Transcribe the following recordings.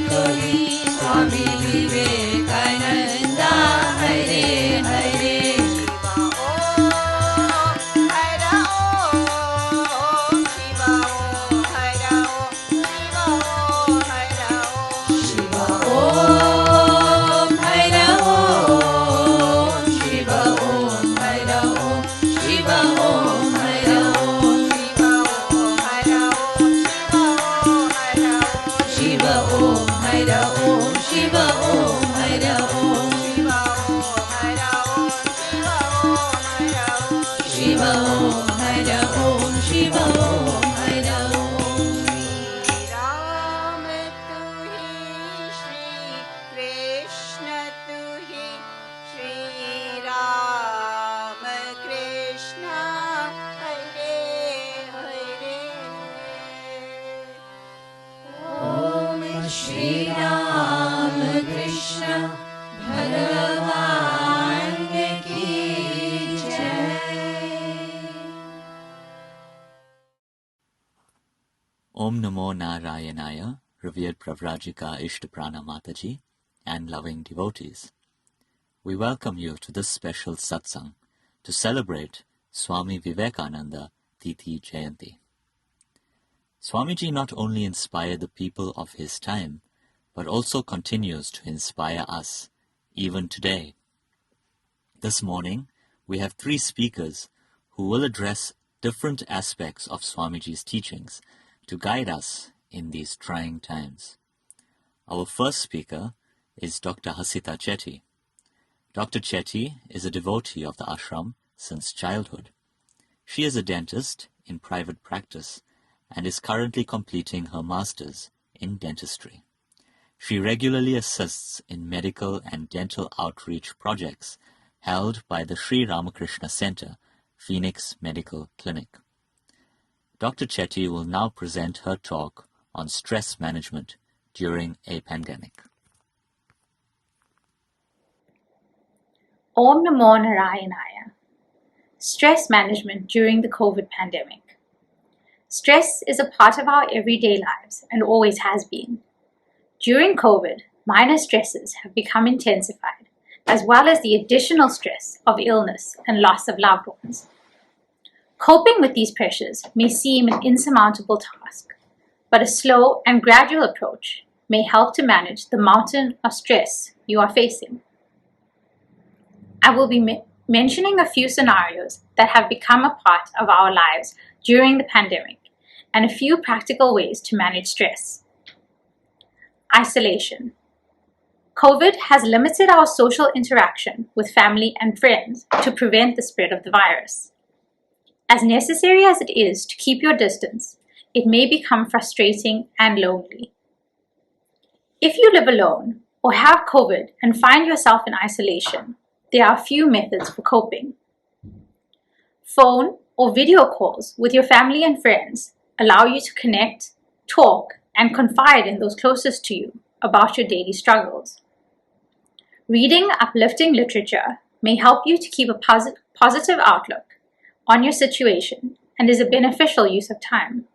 tuhi, Swami Vivekananda, Hare Hare. Shiva Om, Hara Om, Shiva Om, Hara Om, Shiva Om, Hara Om, Shiva Om, Hara Om, Shiva Om, Hara Om, Shiva Om, Hara Om, Shiva Om, Hara Om. Ram tuhi, Shri Krishna tuhi, Shri Ram Krishna, Hare Hare. Om Shri Ram Krishna Bhagavan ki Jai. Om Namo Narayanaya, revered Pravrajika Ishtaprana Mataji, and loving devotees. We welcome you to this special satsang to celebrate Swami Vivekananda Tithi Jayanti. Swamiji not only inspired the people of his time, but also continues to inspire us, even today. This morning, we have 3 speakers who will address different aspects of Swamiji's teachings to guide us in these trying times. Our first speaker is Dr. Hasita Chatty. Dr. Chetty is a devotee of the ashram since childhood. She is a dentist in private practice and is currently completing her master's in dentistry. She regularly assists in medical and dental outreach projects held by the Sri Ramakrishna Center, Phoenix Medical Clinic. Dr. Chetty will now present her talk on stress management during a pandemic. Om Namo Narayanaya. Stress management during the COVID pandemic. Stress is a part of our everyday lives and always has been. During COVID, minor stresses have become intensified, as well as the additional stress of illness and loss of loved ones. Coping with these pressures may seem an insurmountable task, but a slow and gradual approach may help to manage the mountain of stress you are facing. I will be mentioning a few scenarios that have become a part of our lives during the pandemic and a few practical ways to manage stress. Isolation. COVID has limited our social interaction with family and friends to prevent the spread of the virus. As necessary as it is to keep your distance, it may become frustrating and lonely. If you live alone or have COVID and find yourself in isolation, there are a few methods for coping. Phone or video calls with your family and friends allow you to connect, talk, and confide in those closest to you about your daily struggles. Reading uplifting literature may help you to keep a positive outlook on your situation and is a beneficial use of time.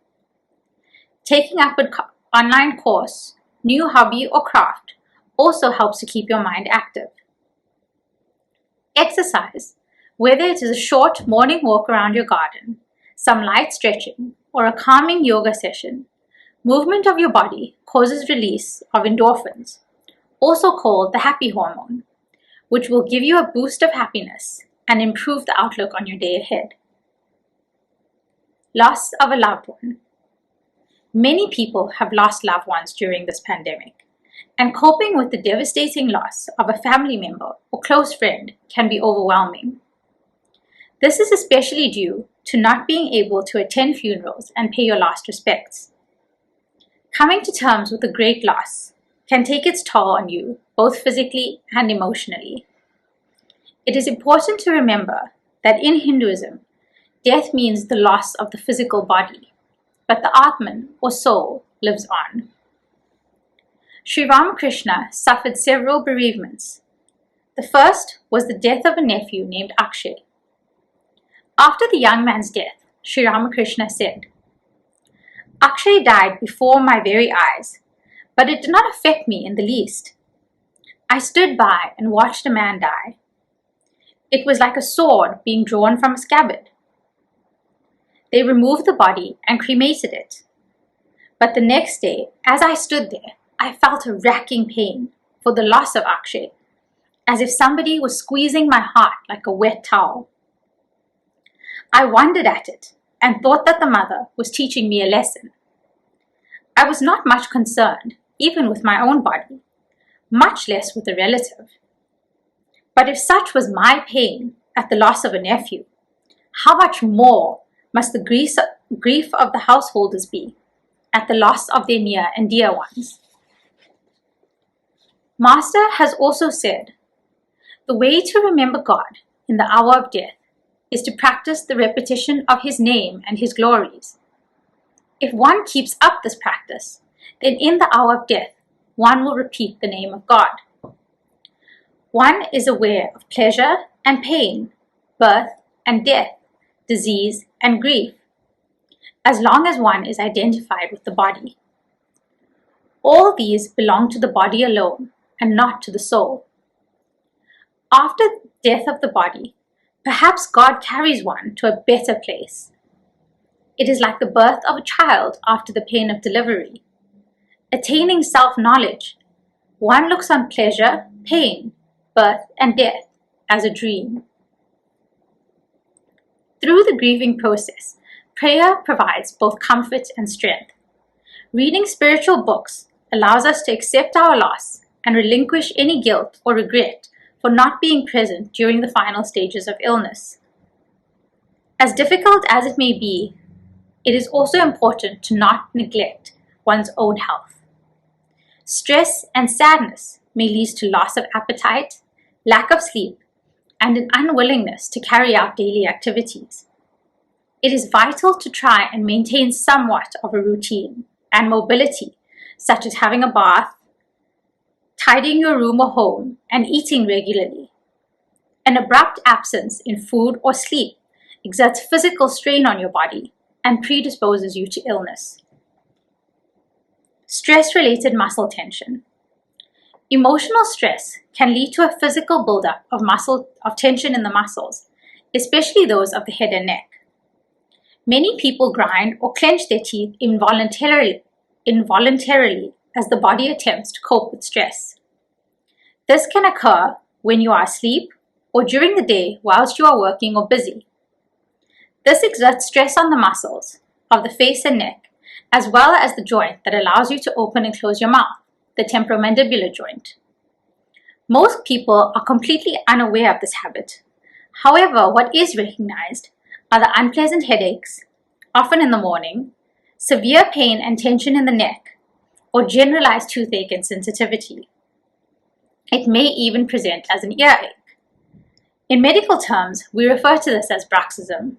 Taking up an online course, new hobby, or craft also helps to keep your mind active. Exercise, whether it is a short morning walk around your garden, some light stretching, or a calming yoga session, movement of your body causes release of endorphins, also called the happy hormone, which will give you a boost of happiness and improve the outlook on your day ahead. Loss of a loved one. Many people have lost loved ones during this pandemic, and coping with the devastating loss of a family member or close friend can be overwhelming. This is especially due to not being able to attend funerals and pay your last respects. Coming to terms with a great loss can take its toll on you, both physically and emotionally. It is important to remember that in Hinduism, death means the loss of the physical body, but the Atman or soul lives on. Sri Ramakrishna suffered several bereavements. The first was the death of a nephew named Akshay. After the young man's death, Sri Ramakrishna said, "Akshay died before my very eyes, but it did not affect me in the least. I stood by and watched a man die. It was like a sword being drawn from a scabbard. They removed the body and cremated it. But the next day, as I stood there, I felt a racking pain for the loss of Akshay, as if somebody was squeezing my heart like a wet towel. I wondered at it and thought that the mother was teaching me a lesson. I was not much concerned, even with my own body, much less with a relative. But if such was my pain at the loss of a nephew, how much more must the grief of the householders be at the loss of their near and dear ones? Master has also said, the way to remember God in the hour of death is to practice the repetition of His name and His glories. If one keeps up this practice, then in the hour of death, one will repeat the name of God. One is aware of pleasure and pain, birth and death, disease and grief, as long as one is identified with the body. All these belong to the body alone and not to the soul. After death of the body, perhaps God carries one to a better place. It is like the birth of a child after the pain of delivery. Attaining self-knowledge, one looks on pleasure, pain, birth, and death as a dream. Through the grieving process, prayer provides both comfort and strength. Reading spiritual books allows us to accept our loss and relinquish any guilt or regret for not being present during the final stages of illness. As difficult as it may be, it is also important to not neglect one's own health. Stress and sadness may lead to loss of appetite, lack of sleep, and an unwillingness to carry out daily activities. It is vital to try and maintain somewhat of a routine and mobility, such as having a bath, tidying your room or home, and eating regularly. An abrupt absence in food or sleep exerts physical strain on your body and predisposes you to illness. Stress-related muscle tension. Emotional stress can lead to a physical buildup of tension in the muscles, especially those of the head and neck. Many people grind or clench their teeth involuntarily as the body attempts to cope with stress. This can occur when you are asleep or during the day whilst you are working or busy. This exerts stress on the muscles of the face and neck, as well as the joint that allows you to open and close your mouth, the temporomandibular joint. Most people are completely unaware of this habit. However, what is recognized are the unpleasant headaches, often in the morning, severe pain and tension in the neck, or generalized toothache and sensitivity. It may even present as an earache. In medical terms, we refer to this as bruxism.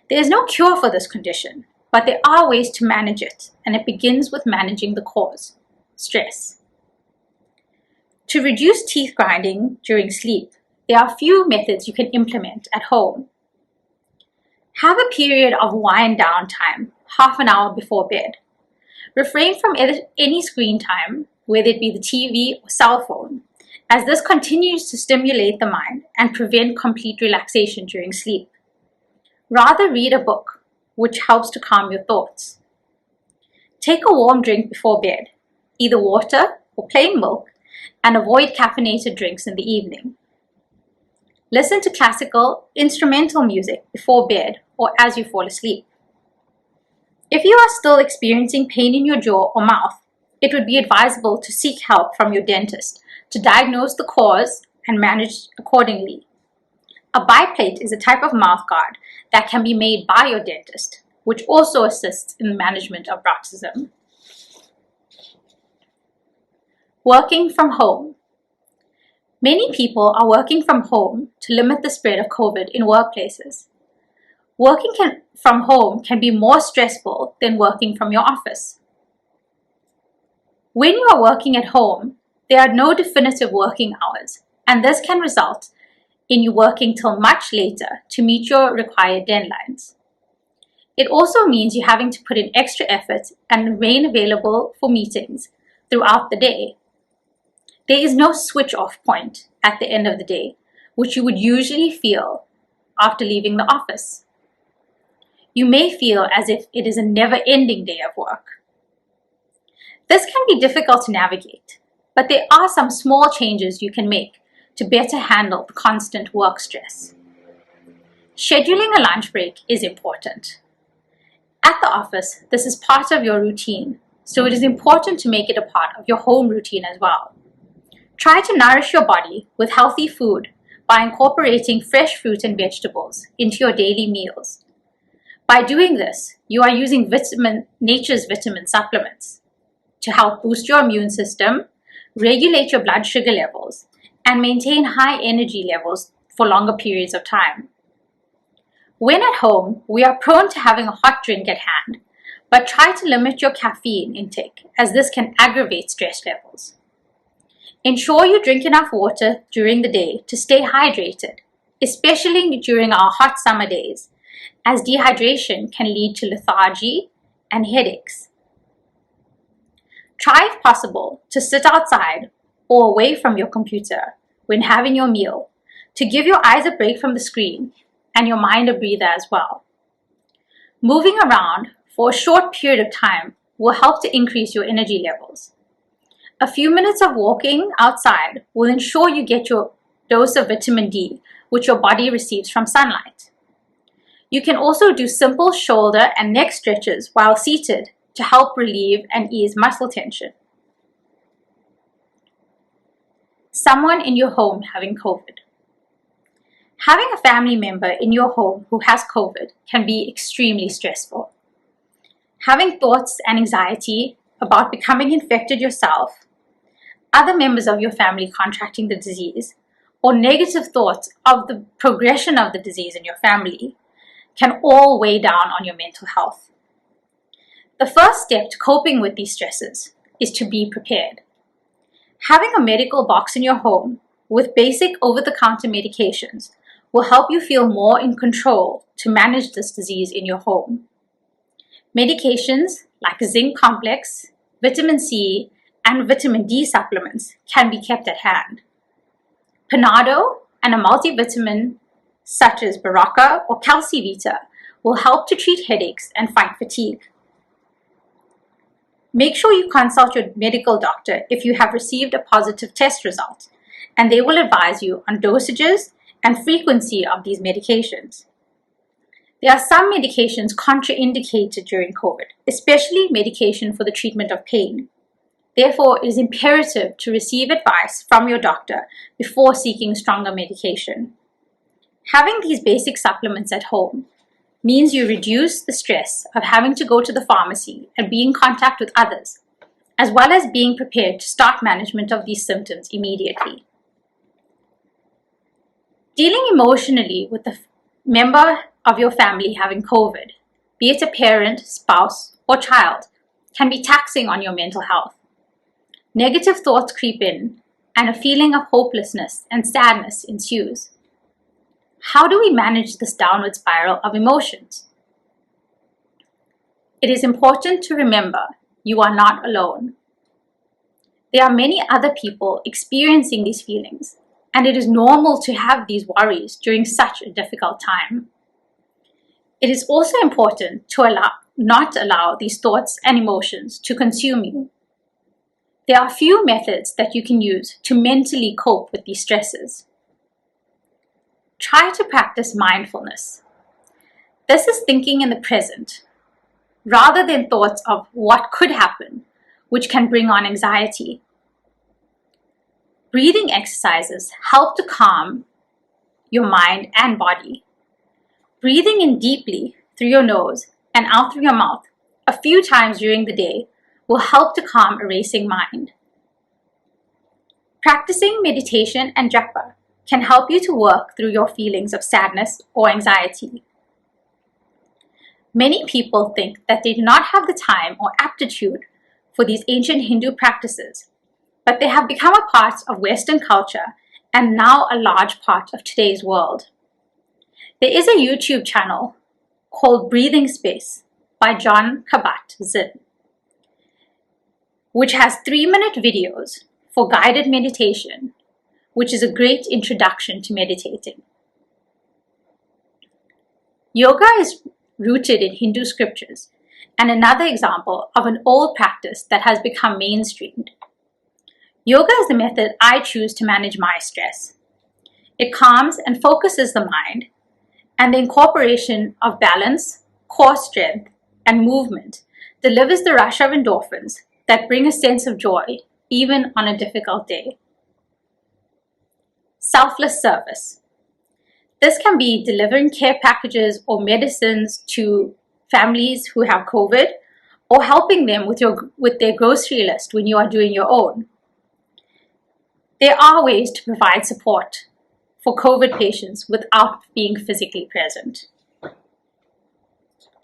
There is no cure for this condition, but there are ways to manage it, and it begins with managing the cause, stress. To reduce teeth grinding during sleep, there are a few methods you can implement at home. Have a period of wind down time, half an hour before bed. Refrain from any screen time, whether it be the TV or cell phone, as this continues to stimulate the mind and prevent complete relaxation during sleep. Rather read a book, which helps to calm your thoughts. Take a warm drink before bed, either water or plain milk, and avoid caffeinated drinks in the evening. Listen to classical, instrumental music before bed or as you fall asleep. If you are still experiencing pain in your jaw or mouth, it would be advisable to seek help from your dentist to diagnose the cause and manage accordingly. A biplate is a type of mouthguard that can be made by your dentist, which also assists in the management of bruxism. Working from home. Many people are working from home to limit the spread of COVID in workplaces. Working from home can be more stressful than working from your office. When you are working at home, there are no definitive working hours, and this can result in you working till much later to meet your required deadlines. It also means you having to put in extra effort and remain available for meetings, throughout the day. There is no switch-off point at the end of the day, which you would usually feel after leaving the office. You may feel as if it is a never-ending day of work. This can be difficult to navigate, but there are some small changes you can make to better handle the constant work stress. Scheduling a lunch break is important. At the office, this is part of your routine, so it is important to make it a part of your home routine as well. Try to nourish your body with healthy food by incorporating fresh fruit and vegetables into your daily meals. By doing this, you are using nature's vitamin supplements to help boost your immune system, regulate your blood sugar levels, and maintain high energy levels for longer periods of time. When at home, we are prone to having a hot drink at hand, but try to limit your caffeine intake as this can aggravate stress levels. Ensure you drink enough water during the day to stay hydrated, especially during our hot summer days, as dehydration can lead to lethargy and headaches. Try, if possible, to sit outside or away from your computer when having your meal to give your eyes a break from the screen and your mind a breather as well. Moving around for a short period of time will help to increase your energy levels. A few minutes of walking outside will ensure you get your dose of vitamin D, which your body receives from sunlight. You can also do simple shoulder and neck stretches while seated to help relieve and ease muscle tension. Someone in your home having COVID. Having a family member in your home who has COVID can be extremely stressful. Having thoughts and anxiety about becoming infected yourself, other members of your family contracting the disease, or negative thoughts of the progression of the disease in your family can all weigh down on your mental health. The first step to coping with these stresses is to be prepared. Having a medical box in your home with basic over-the-counter medications will help you feel more in control to manage this disease in your home. Medications like zinc complex, vitamin C, and vitamin D supplements can be kept at hand. Panado and a multivitamin such as Baraka or Calcivita will help to treat headaches and fight fatigue. Make sure you consult your medical doctor if you have received a positive test result, and they will advise you on dosages and frequency of these medications. There are some medications contraindicated during COVID, especially medication for the treatment of pain. Therefore, it is imperative to receive advice from your doctor before seeking stronger medication. Having these basic supplements at home means you reduce the stress of having to go to the pharmacy and be in contact with others, as well as being prepared to start management of these symptoms immediately. Dealing emotionally with a member of your family having COVID, be it a parent, spouse, or child, can be taxing on your mental health. Negative thoughts creep in, and a feeling of hopelessness and sadness ensues. How do we manage this downward spiral of emotions? It is important to remember you are not alone. There are many other people experiencing these feelings, and it is normal to have these worries during such a difficult time. It is also important to not allow these thoughts and emotions to consume you. There are a few methods that you can use to mentally cope with these stresses. Try to practice mindfulness. This is thinking in the present, rather than thoughts of what could happen, which can bring on anxiety. Breathing exercises help to calm your mind and body. Breathing in deeply through your nose and out through your mouth a few times during the day will help to calm a racing mind. Practicing meditation and japa can help you to work through your feelings of sadness or anxiety. Many people think that they do not have the time or aptitude for these ancient Hindu practices, but they have become a part of Western culture and now a large part of today's world. There is a YouTube channel called Breathing Space by John Kabat-Zinn. which has 3-minute videos for guided meditation, which is a great introduction to meditating. Yoga is rooted in Hindu scriptures and another example of an old practice that has become mainstreamed. Yoga is the method I choose to manage my stress. It calms and focuses the mind, and the incorporation of balance, core strength, and movement delivers the rush of endorphins that bring a sense of joy even on a difficult day. Selfless service. This can be delivering care packages or medicines to families who have COVID, or helping them with their grocery list when you are doing your own. There are ways to provide support for COVID patients without being physically present.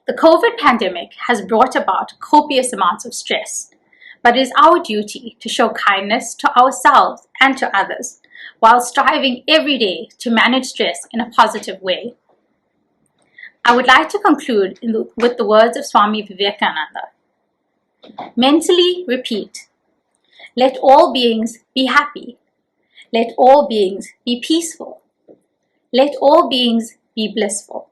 The COVID pandemic has brought about copious amounts of stress, but it is our duty to show kindness to ourselves and to others, while striving every day to manage stress in a positive way. I would like to conclude with the words of Swami Vivekananda. Mentally repeat, let all beings be happy. Let all beings be peaceful. Let all beings be blissful.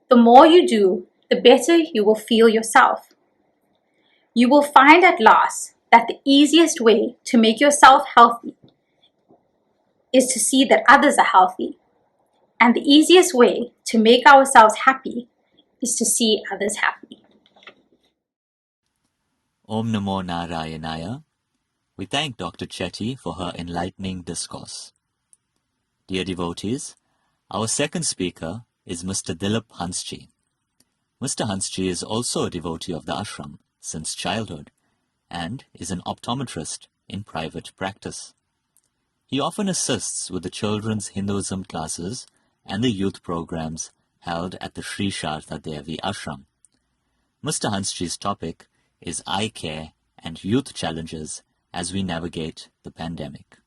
The more you do, the better you will feel yourself. You will find at last that the easiest way to make yourself healthy is to see that others are healthy. And the easiest way to make ourselves happy is to see others happy. Om Namo Narayanaya. We thank Dr. Chetty for her enlightening discourse. Dear devotees, our second speaker is Mr. Dilip Hansjee. Mr. Hansjee is also a devotee of the ashram since childhood and is an optometrist in private practice. He often assists with the children's Hinduism classes and the youth programs held at the Sarada Devi Ashram. Mr. Hansjee's topic is eye care and youth challenges as we navigate the pandemic.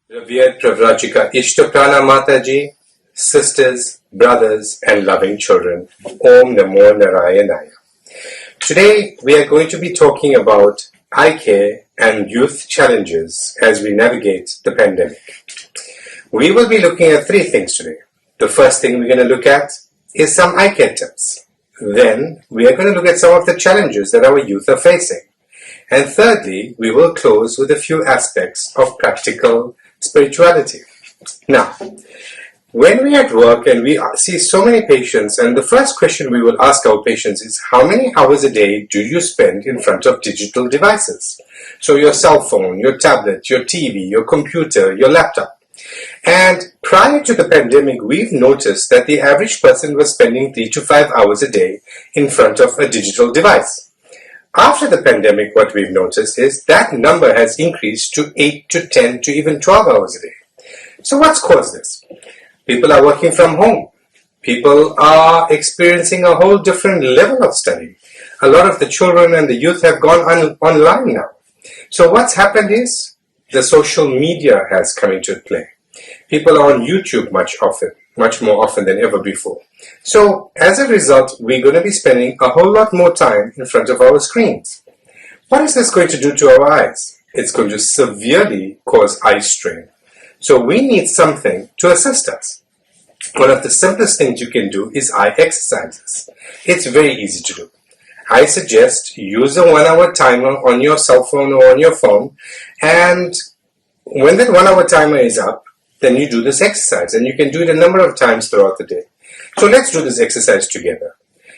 Revered Pravrajika Ishtaprana Mataji, sisters, brothers, and loving children, Om Namo Narayanaya. Today we are going to be talking about eye care and youth challenges as we navigate the pandemic. We will be looking at three things today. The first thing we're going to look at is some eye care tips. Then we are going to look at some of the challenges that our youth are facing. And thirdly, we will close with a few aspects of practical spirituality. Now, when we are at work and we see so many patients, and the first question we will ask our patients is, how many hours a day do you spend in front of digital devices? So your cell phone, your tablet, your TV, your computer, your laptop. And prior to the pandemic, we've noticed that the average person was spending 3 to 5 hours a day in front of a digital device. After the pandemic, what we've noticed is that number has increased to 8 to 10 to even 12 hours a day. So what's caused this? People are working from home. People are experiencing a whole different level of study. A lot of the children and the youth have gone online now. So what's happened is the social media has come into play. People are on YouTube much more often than ever before. So as a result, we're going to be spending a whole lot more time in front of our screens. What is this going to do to our eyes? It's going to severely cause eye strain. So we need something to assist us. One of the simplest things you can do is eye exercises. It's very easy to do. I suggest use a 1-hour timer on your cell phone or on your phone, and when that 1-hour timer is up, then you do this exercise, and you can do it a number of times throughout the day. So let's do this exercise together.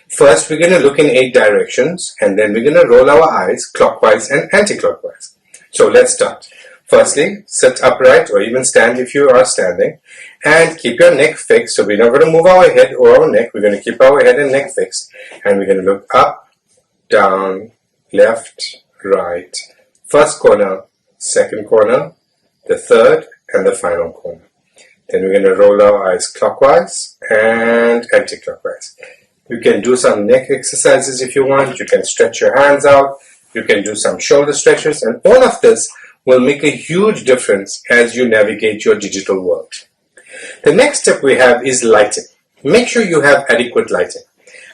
First, we're going to look in 8 directions, and then we're going to roll our eyes clockwise and anti-clockwise. So let's start. Firstly, sit upright or even stand if you are standing, and keep your neck fixed. So we're not going to move our head or our neck. We're going to keep our head and neck fixed, and we're going to look up, down, left, right, first corner, second corner, the third, and the final corner. Then we're going to roll our eyes clockwise and anti-clockwise. You can do some neck exercises if you want. You can stretch your hands out. You can do some shoulder stretches, and all of this will make a huge difference as you navigate your digital world. The next step we have is lighting. Make sure you have adequate lighting.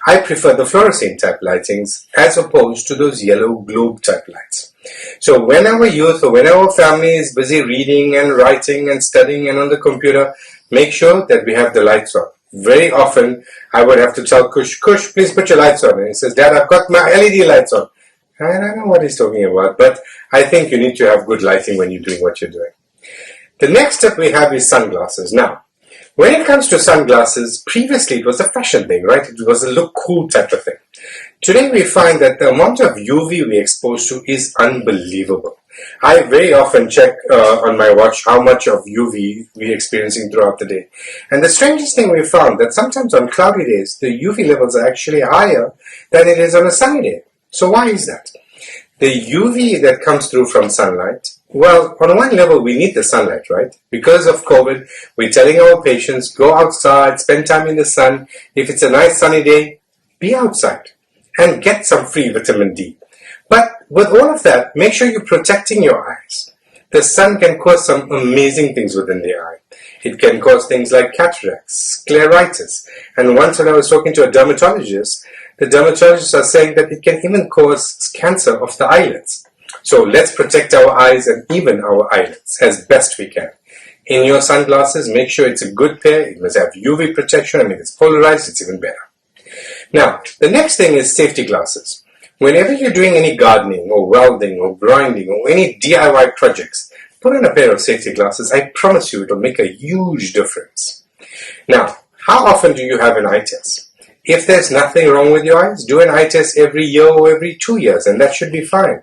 I prefer the fluorescent type lightings as opposed to those yellow globe type lights. So when our youth or when our family is busy reading and writing and studying and on the computer, make sure that we have the lights on. Very often, I would have to tell Kush, please put your lights on. And he says, Dad, I've got my LED lights on. I don't know what he's talking about, but I think you need to have good lighting when you're doing what you're doing. The next step we have is sunglasses. Now, when it comes to sunglasses, previously it was a fashion thing, right? It was a look cool type of thing. Today we find that the amount of UV we're exposed to is unbelievable. I very often check on my watch how much of UV we're experiencing throughout the day. And the strangest thing we found that sometimes on cloudy days, the UV levels are actually higher than it is on a sunny day. So why is that? The UV that comes through from sunlight, well, on one level, we need the sunlight, right? Because of COVID, we're telling our patients, go outside, spend time in the sun. If it's a nice sunny day, be outside and get some free vitamin D. But with all of that, make sure you're protecting your eyes. The sun can cause some amazing things within the eye. It can cause things like cataracts, scleritis. And once when I was talking to a dermatologist, the dermatologists are saying that it can even cause cancer of the eyelids. So let's protect our eyes and even our eyelids as best we can. In your sunglasses, make sure it's a good pair. It must have UV protection, and if it's polarized, it's even better. Now, the next thing is safety glasses. Whenever you're doing any gardening or welding or grinding or any DIY projects, put on a pair of safety glasses. I promise you it will make a huge difference. Now, how often do you have an eye test? If there's nothing wrong with your eyes, do an eye test every year or every 2 years, and that should be fine.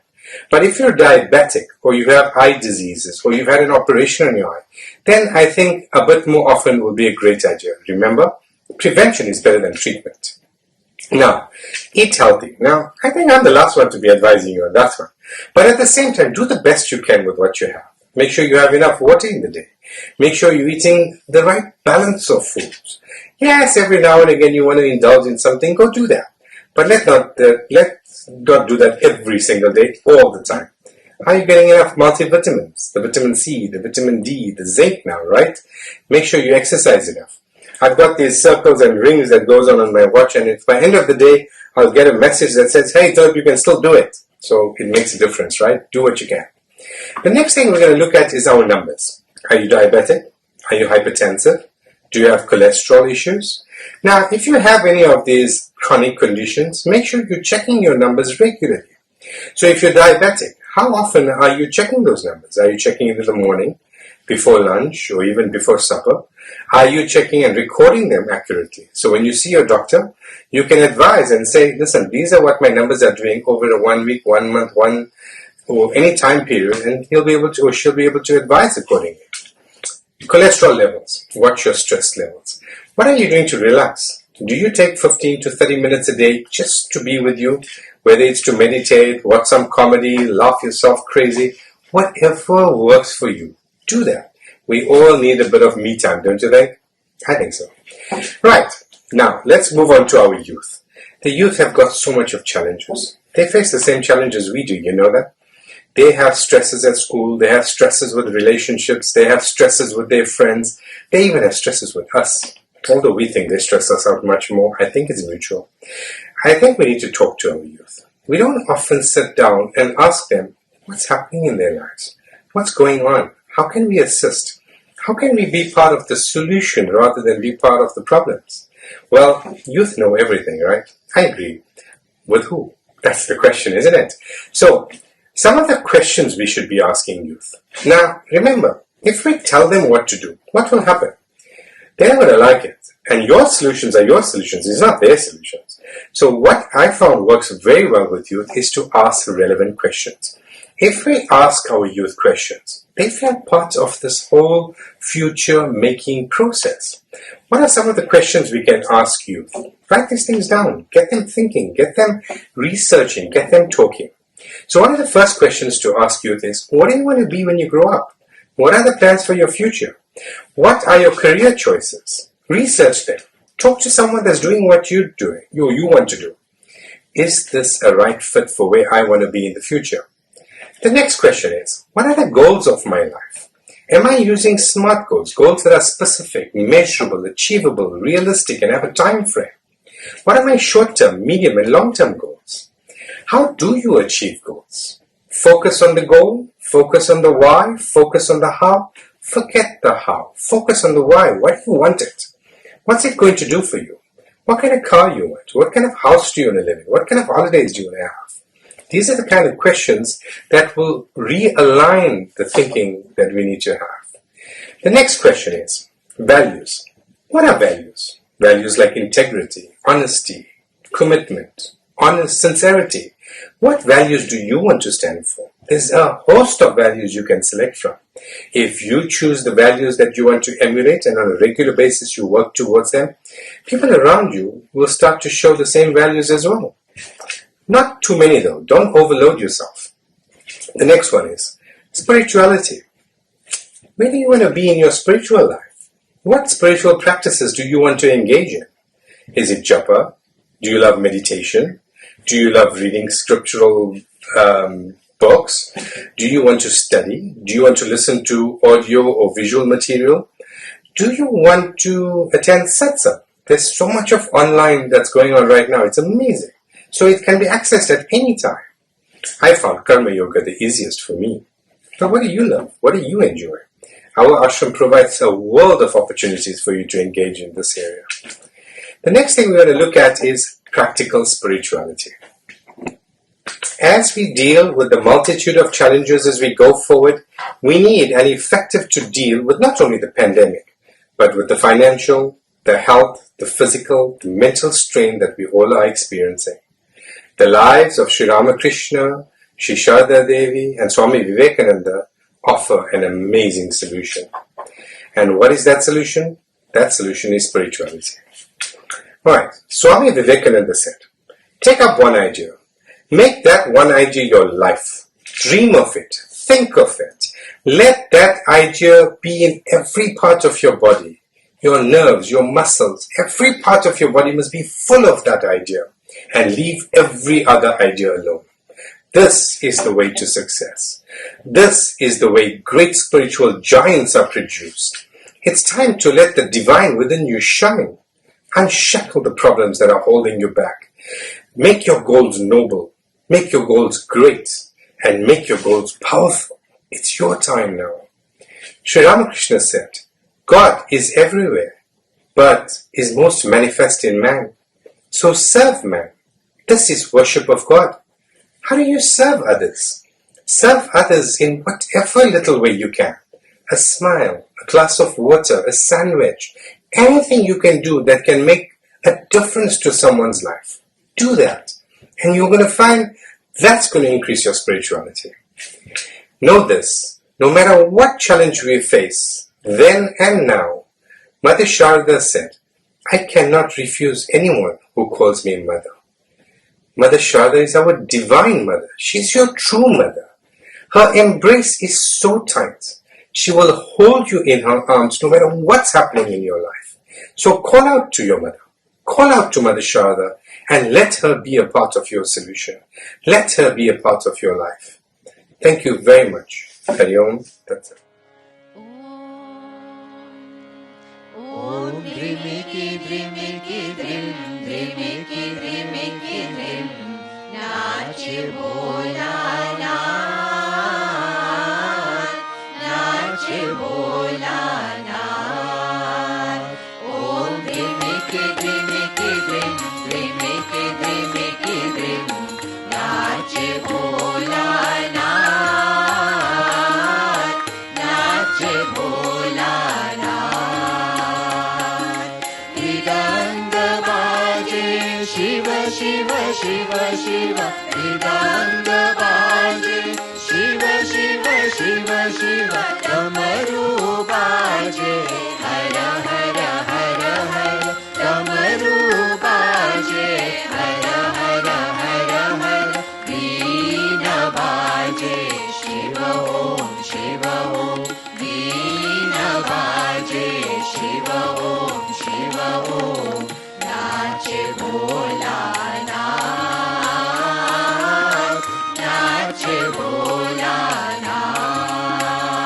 But if you're diabetic or you have eye diseases or you've had an operation on your eye, then I think a bit more often would be a great idea. Remember, prevention is better than treatment. Now, eat healthy. Now, I think I'm the last one to be advising you on that one. But at the same time, do the best you can with what you have. Make sure you have enough water in the day. Make sure you're eating the right balance of foods. Yes, every now and again you want to indulge in something, go do that. But let's not do that every single day, all the time. Are you getting enough multivitamins? The vitamin C, the vitamin D, the zinc now, right? Make sure you exercise enough. I've got these circles and rings that goes on my watch, and if by the end of the day, I'll get a message that says, hey, Dilip, you can still do it. So it makes a difference, right? Do what you can. The next thing we're going to look at is our numbers. Are you diabetic? Are you hypertensive? Do you have cholesterol issues? Now, if you have any of these chronic conditions, make sure you're checking your numbers regularly. So if you're diabetic, how often are you checking those numbers? Are you checking it in the morning, before lunch, or even before supper? Are you checking and recording them accurately? So when you see your doctor, you can advise and say, listen, these are what my numbers are doing over a 1 week, 1 month, or any time period, and he'll be able to, or she'll be able to advise accordingly. Cholesterol levels. Watch your stress levels. What are you doing to relax? Do you take 15 to 30 minutes a day just to be with you? Whether it's to meditate, watch some comedy, laugh yourself crazy, whatever works for you, do that. We all need a bit of me time, don't you think? I think so. Right. Now, let's move on to our youth. The youth have got so much of challenges. They face the same challenges we do, you know that? They have stresses at school, they have stresses with relationships, they have stresses with their friends, they even have stresses with us. Although we think they stress us out much more, I think it's mutual. I think we need to talk to our youth. We don't often sit down and ask them what's happening in their lives. What's going on? How can we assist? How can we be part of the solution rather than be part of the problems? Well, youth know everything, right? I agree. With who? That's the question, isn't it? So, some of the questions we should be asking youth. Now, remember, if we tell them what to do, what will happen? They're going to like it. And your solutions are your solutions. It's not their solutions. So what I found works very well with youth is to ask relevant questions. If we ask our youth questions, they feel part of this whole future-making process. What are some of the questions we can ask youth? Write these things down. Get them thinking. Get them researching. Get them talking. So one of the first questions to ask youth is, what do you want to be when you grow up? What are the plans for your future? What are your career choices? Research them. Talk to someone that's doing what you're doing, you want to do. Is this a right fit for where I want to be in the future? The next question is, what are the goals of my life? Am I using SMART goals, goals that are specific, measurable, achievable, realistic, and have a time frame? What are my short-term, medium, and long-term goals? How do you achieve goals? Focus on the goal, focus on the why, focus on the how, forget the how. Focus on the why. Why do you want it? What's it going to do for you? What kind of car you want? What kind of house do you want to live in? What kind of holidays do you want to have? These are the kind of questions that will realign the thinking that we need to have. The next question is values. What are values? Values like integrity, honesty, commitment, honest sincerity. What values do you want to stand for? There's a host of values you can select from. If you choose the values that you want to emulate and on a regular basis you work towards them, people around you will start to show the same values as well. Not too many though. Don't overload yourself. The next one is spirituality. Where do you want to be in your spiritual life? What spiritual practices do you want to engage in? Is it japa? Do you love meditation? Do you love reading scriptural books? Do you want to study? Do you want to listen to audio or visual material? Do you want to attend satsang? There's so much of online that's going on right now. It's amazing. So it can be accessed at any time. I found Karma Yoga the easiest for me. But what do you love? What do you enjoy? Our ashram provides a world of opportunities for you to engage in this area. The next thing we're going to look at is practical spirituality. As we deal with the multitude of challenges as we go forward, we need an effective to deal with not only the pandemic, but with the financial, the health, the physical, the mental strain that we all are experiencing. The lives of Sri Ramakrishna, Sri Sarada Devi and Swami Vivekananda offer an amazing solution. And what is that solution? That solution is spirituality. Alright, Swami Vivekananda said, take up one idea. Make that one idea your life. Dream of it. Think of it. Let that idea be in every part of your body. Your nerves, your muscles, every part of your body must be full of that idea. And leave every other idea alone. This is the way to success. This is the way great spiritual giants are produced. It's time to let the divine within you shine. Unshackle the problems that are holding you back. Make your goals noble. Make your goals great. And make your goals powerful. It's your time now. Sri Ramakrishna said, God is everywhere, but is most manifest in man. So serve man. This is worship of God. How do you serve others? Serve others in whatever little way you can. A smile, a glass of water, a sandwich, anything you can do that can make a difference to someone's life. Do that. And you're going to find that's going to increase your spirituality. Know this, no matter what challenge we face, then and now, Mother Sharda said, I cannot refuse anyone who calls me mother. Mother Sharda is our divine mother. She's your true mother. Her embrace is so tight. She will hold you in her arms no matter what's happening in your life. So call out to your mother. Call out to Mother Sharda and let her be a part of your solution. Let her be a part of your life. Thank you very much. Hari Om. That's it. Om drimiki drimiki drim, drimiki drimiki drim, nache bhola nath, nache bhola nath. Om drimiki drimiki drim, drimiki drimiki drim, nache bhola nath, nache bhola nath. Shiva, Shiva, Shiva, Shiva, Vedanta Baje, Shiva, Shiva, Shiva, Shiva, Damaru Baje, Hara, Hara, Hara, Hara, Damaru Baje, Hara, Hara, Hara, Hara, Veena Baje, Shiva Om, Shiva Om, Veena Baje, Shiva Om, Shiva Om. Nache bhola nath, nache bhola nath,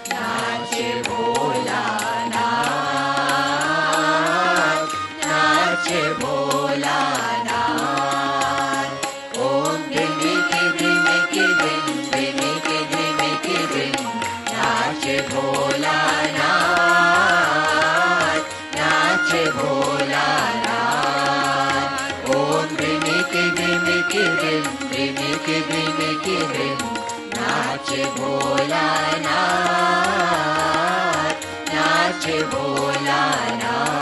nache bhola nath, nache bhola nath. Om drimiki drimiki drimiki drim, nache bholanath, nache bholanath.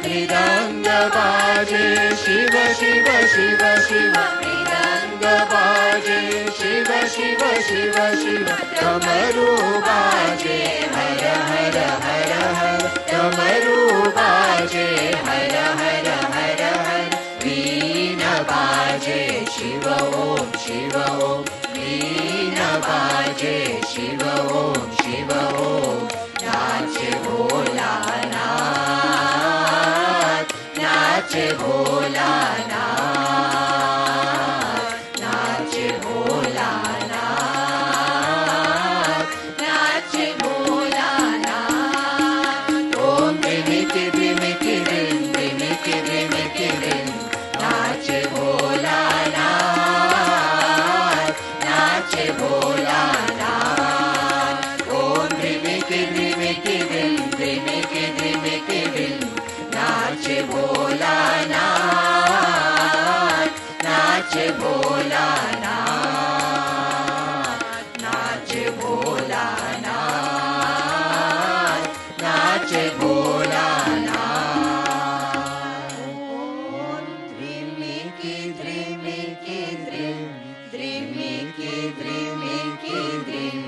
Mridanga baje Shiva Shiva Shiva Shiva, Mridanga baje Shiva Shiva Shiva Shiva, Damaru baje Hara Hara Hara Hara, Damaru baje Hara Hara Hara Hara, Veena baje Shiva Om Shiva Om, Veena baje Shiva Om Shiva Om, nache bholanath, nache bholanath, nache bholanath, nache bholanath. Om drimiki drimiki drim, drimiki drimiki drim, nache bholanath, nache bholanath. Om drimiki drimiki drim, drimiki drimiki drim, nache bholanath, nache bholanath, nache bholanath, nache bholanath. Om drimiki drimiki drim, drimiki drimiki drim,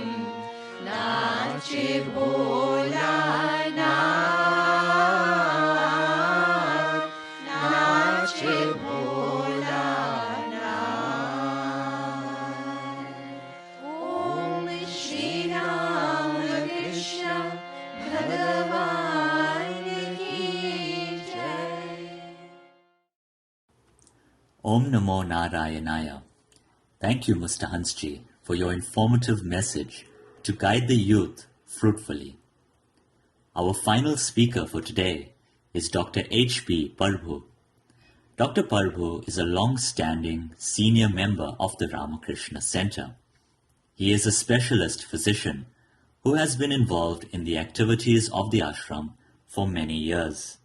nache bholanath, nache bholanath. Om Shri Ram Krishna Bhagavan ki jai. Om Namo Narayanaya. Thank you, Mr. Hansjee, for your informative message to guide the youth fruitfully. Our final speaker for today is Dr. H.P. Parbhoo. Dr. Parbhoo is a long-standing senior member of the Ramakrishna Center. He is a specialist physician who has been involved in the activities of the ashram for many years.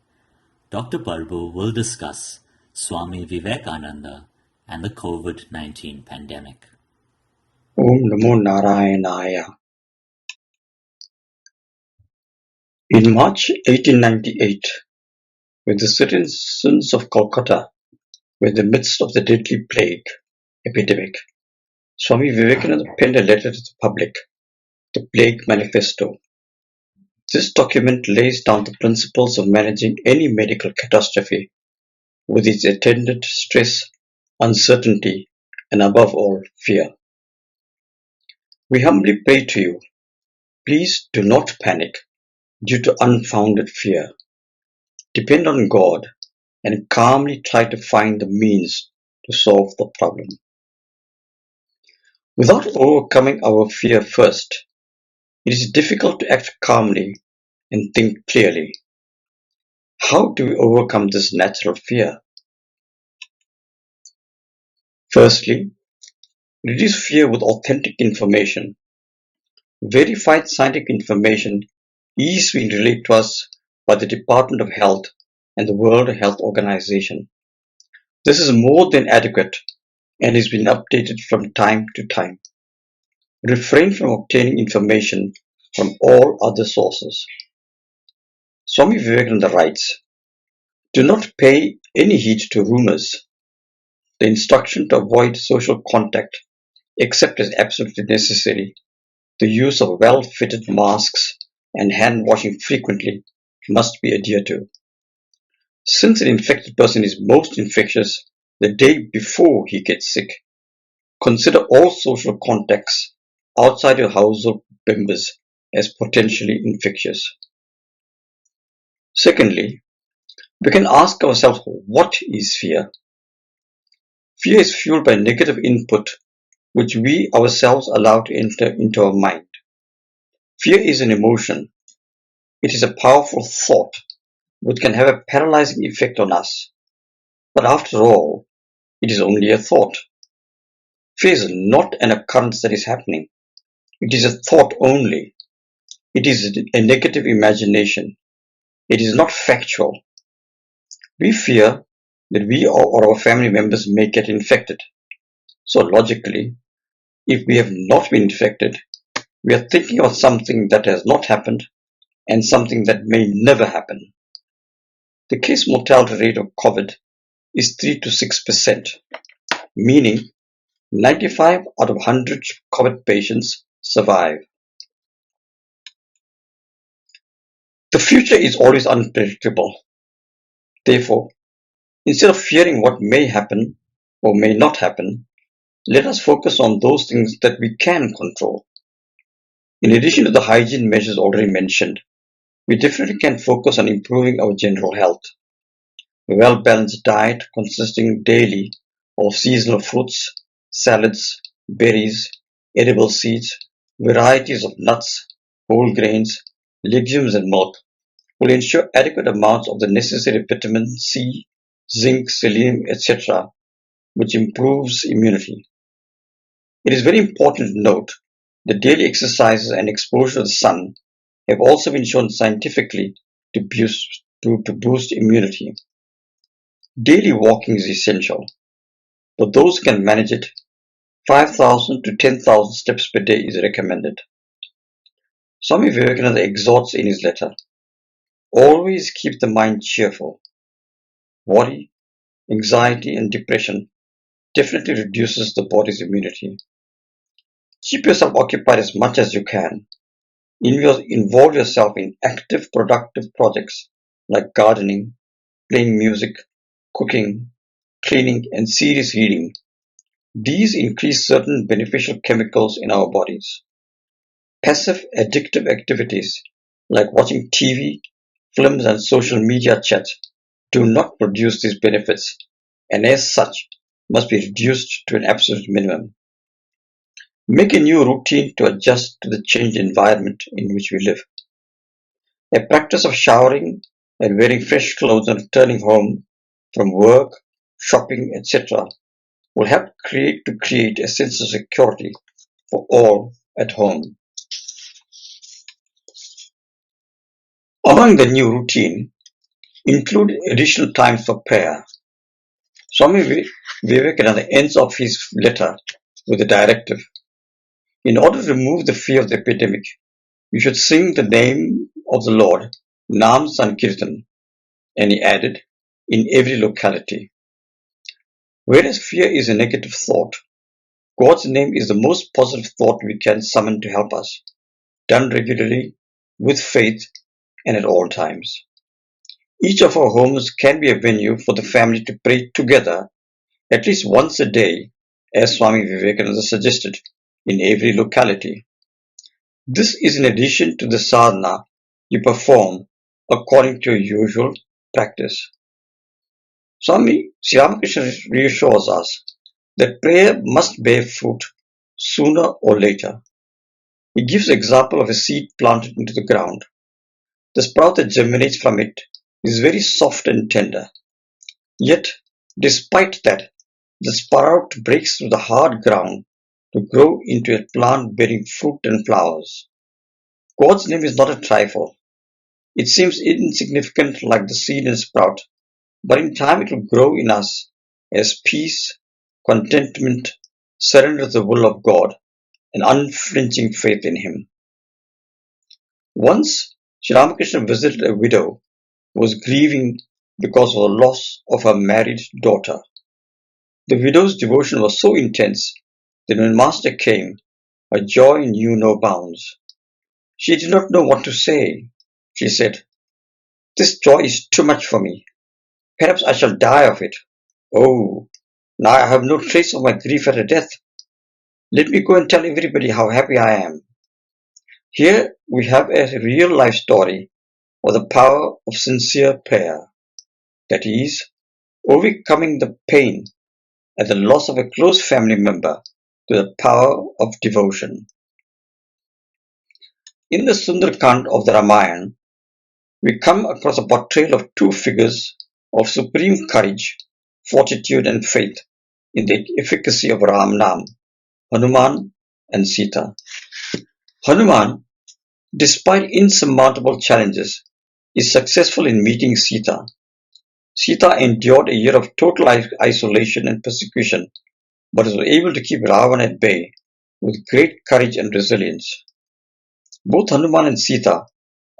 Dr. Parbhoo will discuss Swami Vivekananda and the COVID-19 pandemic. Om Namo Narayanaya. In March 1898, when the citizens of Calcutta were in the midst of the deadly plague epidemic, Swami Vivekananda penned a letter to the public, the Plague Manifesto. This document lays down the principles of managing any medical catastrophe with its attendant stress, uncertainty, and above all, fear. We humbly pray to you, please do not panic due to unfounded fear. Depend on God and calmly try to find the means to solve the problem. Without overcoming our fear first, it is difficult to act calmly and think clearly. How do we overcome this natural fear? Firstly, reduce fear with authentic information. Verified scientific information is being relayed to us by the Department of Health and the World Health Organization. This is more than adequate and is being updated from time to time. Refrain from obtaining information from all other sources. Swami Vivekananda writes, do not pay any heed to rumors. The instruction to avoid social contact except as absolutely necessary, the use of well-fitted masks and hand washing frequently must be adhered to. Since an infected person is most infectious the day before he gets sick, consider all social contacts outside your household members as potentially infectious. Secondly, we can ask ourselves, what is fear? Fear is fueled by negative input which we ourselves allow to enter into our mind. Fear is an emotion. It is a powerful thought which can have a paralyzing effect on us. But after all, it is only a thought. Fear is not an occurrence that is happening. It is a thought only. It is a negative imagination. It is not factual. We fear that we or our family members may get infected. So logically, if we have not been infected, we are thinking of something that has not happened and something that may never happen. The case mortality rate of COVID is 3 to 6%, meaning 95 out of 100 COVID patients survive. The future is always unpredictable. Therefore, instead of fearing what may happen or may not happen, let us focus on those things that we can control. In addition to the hygiene measures already mentioned, we definitely can focus on improving our general health. A well-balanced diet consisting daily of seasonal fruits, salads, berries, edible seeds, varieties of nuts, whole grains, legumes and milk will ensure adequate amounts of the necessary vitamin C, zinc, selenium, etc., which improves immunity. It is very important to note that daily exercises and exposure to the sun have also been shown scientifically to boost immunity. Daily walking is essential. For those who can manage it, 5,000 to 10,000 steps per day is recommended. Swami Vivekananda exhorts in his letter, always keep the mind cheerful. Worry, anxiety and depression definitely reduces the body's immunity. Keep yourself occupied as much as you can. Involve yourself in active, productive projects like gardening, playing music, cooking, cleaning, and serious reading. These increase certain beneficial chemicals in our bodies. Passive, addictive activities like watching TV, films, and social media chats do not produce these benefits and as such must be reduced to an absolute minimum. Make a new routine to adjust to the changed environment in which we live. A practice of showering and wearing fresh clothes and returning home from work, shopping, etc. will help create a sense of security for all at home. Among the new routine include additional times for prayer. Swami Vivekananda ends off his letter with a directive. In order to remove the fear of the epidemic, you should sing the name of the Lord, Nam Sankirtan, and he added, in every locality. Whereas fear is a negative thought, God's name is the most positive thought we can summon to help us, done regularly, with faith, and at all times. Each of our homes can be a venue for the family to pray together at least once a day, as Swami Vivekananda suggested, in every locality. This is in addition to the sadhana you perform according to your usual practice. Swami Sri Ramakrishna reassures us that prayer must bear fruit sooner or later. He gives the example of a seed planted into the ground. The sprout that germinates from it is very soft and tender. Yet, despite that, the sprout breaks through the hard ground to grow into a plant bearing fruit and flowers. God's name is not a trifle. It seems insignificant like the seed and sprout, but in time it will grow in us as peace, contentment, surrender to the will of God, and unflinching faith in Him. Once, Sri Ramakrishna visited a widow who was grieving because of the loss of her married daughter. The widow's devotion was so intense that when Master came, her joy knew no bounds. She did not know what to say. She said, "This joy is too much for me. Perhaps I shall die of it. Oh, now I have no trace of my grief at her death. Let me go and tell everybody how happy I am." Here we have a real life story of the power of sincere prayer. That is, overcoming the pain at the loss of a close family member to the power of devotion. In the Sundarkand of the Ramayana, we come across a portrayal of two figures of supreme courage, fortitude and faith in the efficacy of Ram Nam, Hanuman and Sita. Hanuman, despite insurmountable challenges, is successful in meeting Sita. Sita endured a year of total isolation and persecution but was able to keep Ravana at bay with great courage and resilience. Both Hanuman and Sita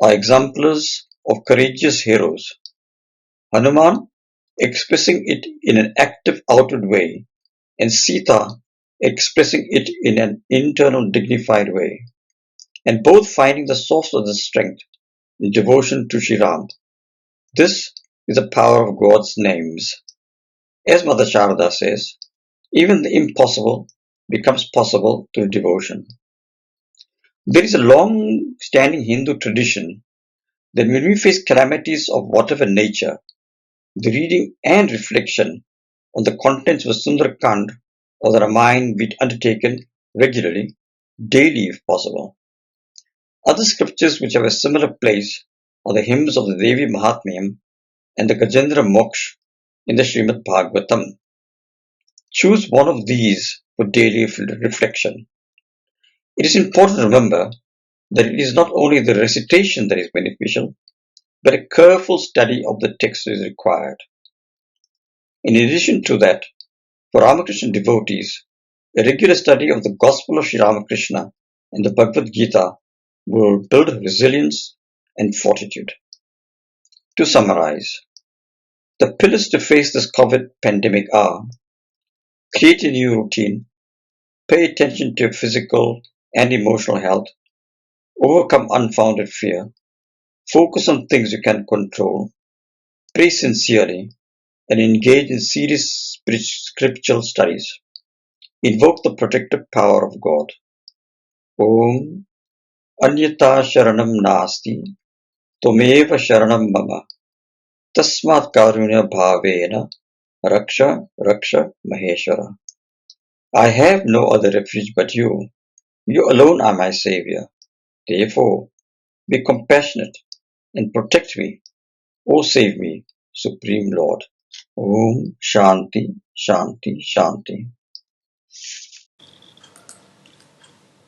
are exemplars of courageous heroes. Hanuman expressing it in an active outward way, and Sita expressing it in an internal dignified way, and both finding the source of the strength in devotion to Sri Ram. This is the power of God's names. As Mother Sharada says, even the impossible becomes possible through devotion. There is a long-standing Hindu tradition that when we face calamities of whatever nature, the reading and reflection on the contents of Sundarakand or the Ramayana be undertaken regularly, daily if possible. Other scriptures which have a similar place are the hymns of the Devi Mahatmyam and the Gajendra Moksha in the Srimad Bhagavatam. Choose one of these for daily reflection. It is important to remember that it is not only the recitation that is beneficial, but a careful study of the text is required. In addition to that, for Ramakrishna devotees, a regular study of the Gospel of Sri Ramakrishna and the Bhagavad Gita will build resilience and fortitude. To summarize, the pillars to face this COVID pandemic are: create a new routine, pay attention to your physical and emotional health, overcome unfounded fear, focus on things you can control, pray sincerely, and engage in serious scriptural studies. Invoke the protective power of God. Om Anyata Sharanam Nasti Tomeva Sharanam Mama Tasmat Karunya Bhavena Raksha Raksha Maheshwara. I have no other refuge but you. You alone are my savior. Therefore, be compassionate and protect me. O save me, Supreme Lord. Om Shanti Shanti Shanti.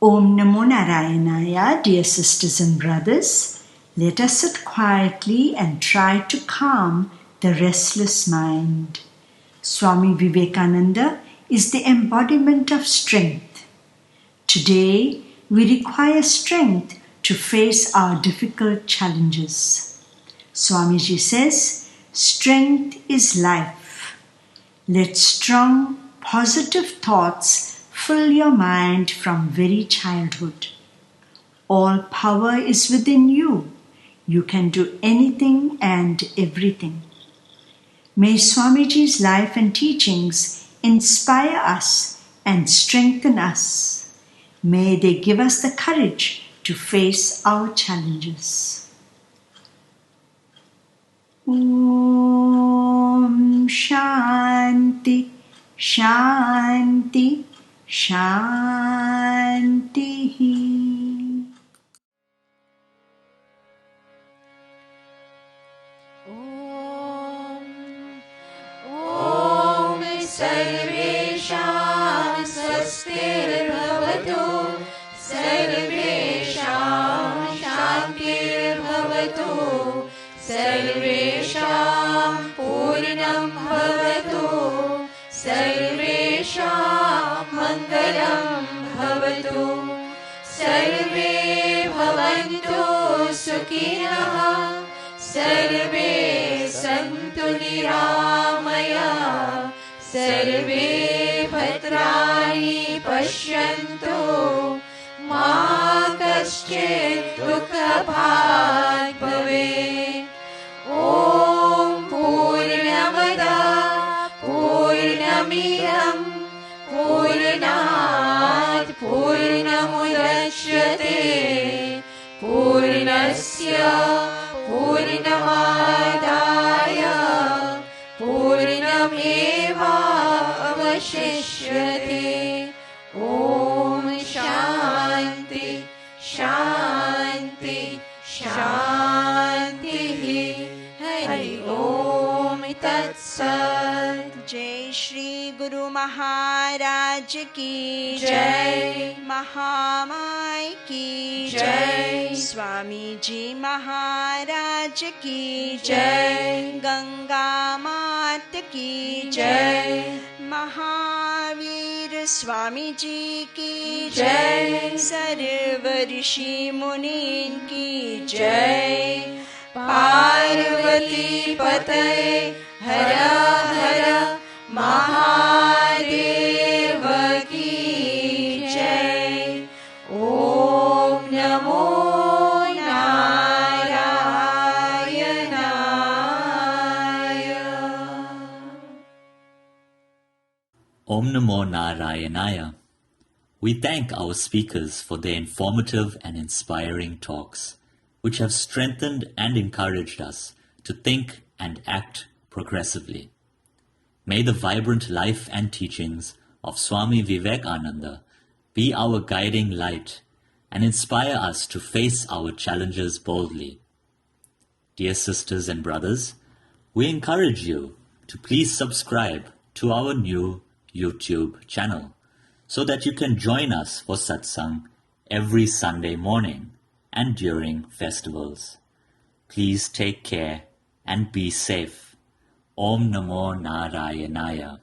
Om Namo Narayanaya, dear sisters and brothers. Let us sit quietly and try to calm the restless mind. Swami Vivekananda is the embodiment of strength. Today, we require strength to face our difficult challenges. Swamiji says, strength is life. Let strong, positive thoughts fill your mind from very childhood. All power is within you. You can do anything and everything. May Swamiji's life and teachings inspire us and strengthen us. May they give us the courage to face our challenges. Om Shanti Shanti Shanti. ॐ सर्वेषां स्वस्तिर्भवतु सर्वेषां शान्तिर्भवतु सर्वेषां पूर्णं भवतु सर्वेषां मङ्गलं भवतु सर्वे भवन्तु सुखिनः सर्वे सन्तु निरामयाः सर्वे भद्राणि पश्यन्तु मा कश्चित् दुःखभाग् भवेत् ॐ पूर्णमदः पूर्णमिदं पूर्णात् पूर्णमुदच्यते पूर्णस्य पूर्णमादाय पूर्णमेवावशिष्यते ॐ शान्ति शान्ति शान्तिः हरि ॐ तत्सत्। जय श्री गुरु महाराज महाराज की जय, महामाई की जय, स्वामी जी महाराज की जय, गंगा मात की जय, महावीर स्वामी जी की जय, सर्व ऋषि मुनीन की जय, पार्वती पतये हर हर महादेव की जय। ओम नमो नारायणाय। Om Namo Narayanaya. We thank our speakers for their informative and inspiring talks, which have strengthened and encouraged us to think and act progressively. May the vibrant life and teachings of Swami Vivekananda be our guiding light and inspire us to face our challenges boldly. Dear sisters and brothers, we encourage you to please subscribe to our new YouTube channel so that you can join us for satsang every Sunday morning and during festivals. Please take care and be safe. Om Namo Narayanaya.